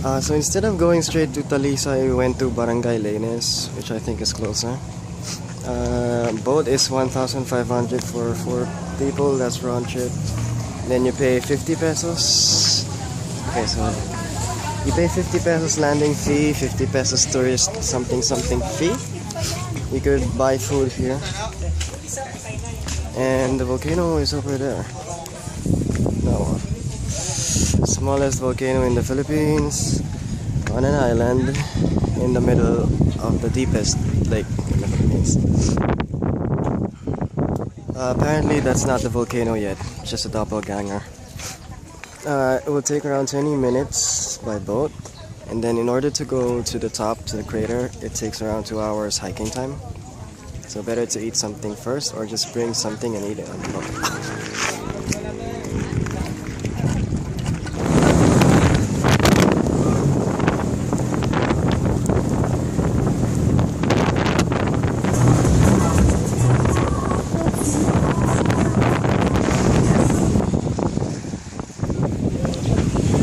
So instead of going straight to Talisa, we went to Barangay Lanes, which I think is closer. Boat is 1,500 for 4 people, that's round trip. Then you pay 50 pesos. Okay, so you pay 50 pesos landing fee, 50 pesos tourist something fee. You could buy food here. And the volcano is over there. No. Smallest volcano in the Philippines, on an island in the middle of the deepest lake in the Philippines. Apparently that's not the volcano yet, just a doppelganger. It will take around 20 minutes by boat, and then in order to go to the top, to the crater, it takes around 2 hours hiking time. So better to eat something first, or just bring something and eat it on the boat.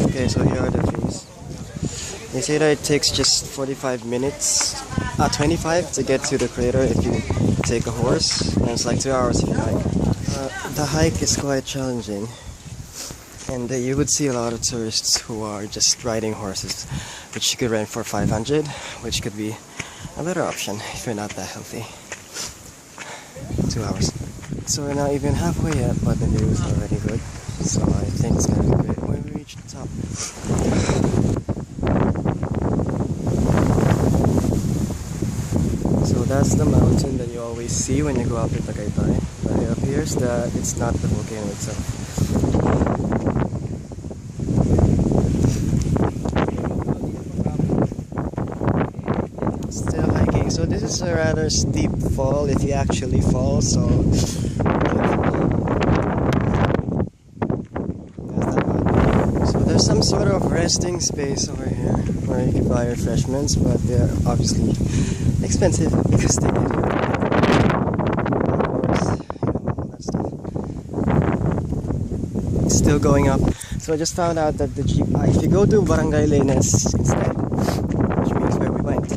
Okay, so here are the views. They say that it takes just 45 minutes, 25 to get to the crater if you take a horse, and it's like 2 hours if you hike. The hike is quite challenging, and you would see a lot of tourists who are just riding horses, which you could rent for 500, which could be a better option if you're not that healthy. 2 hours. So we're not even halfway yet, but the view is already good, so I think it's gonna be great when we reach the top. So that's the mountain that you always see when you go up to Tagaytay, but it appears that it's not the volcano itself. Still hiking. So this is a rather steep fall if you actually fall, so there's some sort of resting space over here where you can buy refreshments, but they're obviously expensive because they get all that stuff. It's still going up. So I just found out that the jeep, if you go to Barangay Lanes instead, which means where we went,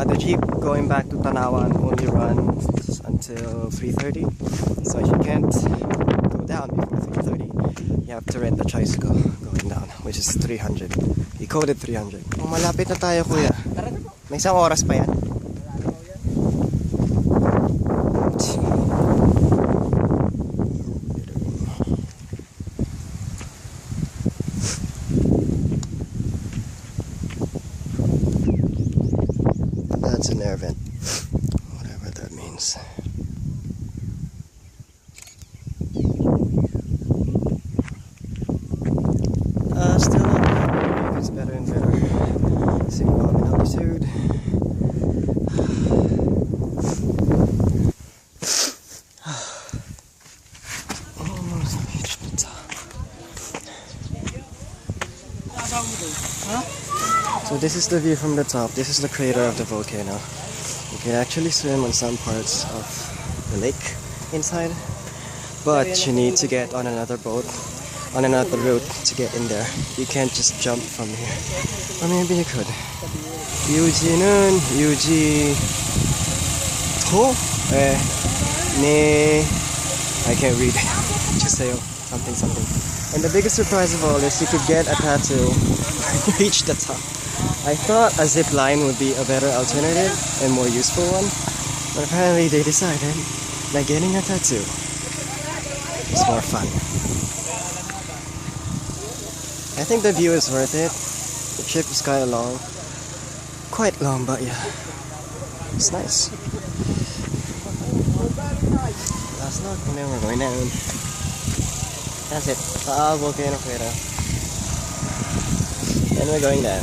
the jeep going back to Tanawan only runs until 3:30. So if you can't go down before 3:30, you have to rent a tricycle going down, which is 300. He coded 300. Oh, malapit na tayo, kuya. May isang oras pa yan. That's an air vent, whatever that means. Still not bad. It's better and better. Seeing Bob in altitude. Almost reached the top. So this is the view from the top. This is the crater of the volcano. You can actually swim on some parts of the lake inside, but you need to get on another boat, on another route to get in there. You can't just jump from here. Or maybe you could. 유지는 유지 토? 네. I can't read. Just say something. And the biggest surprise of all is you could get a tattoo when you reach the top. I thought a zip line would be a better alternative and more useful one, but apparently they decided that getting a tattoo is more fun. I think the view is worth it. The trip is kind of long. Quite long, but yeah. It's nice. Last look, and then we're going down. That's it. Taal volcano crater. And we're going down.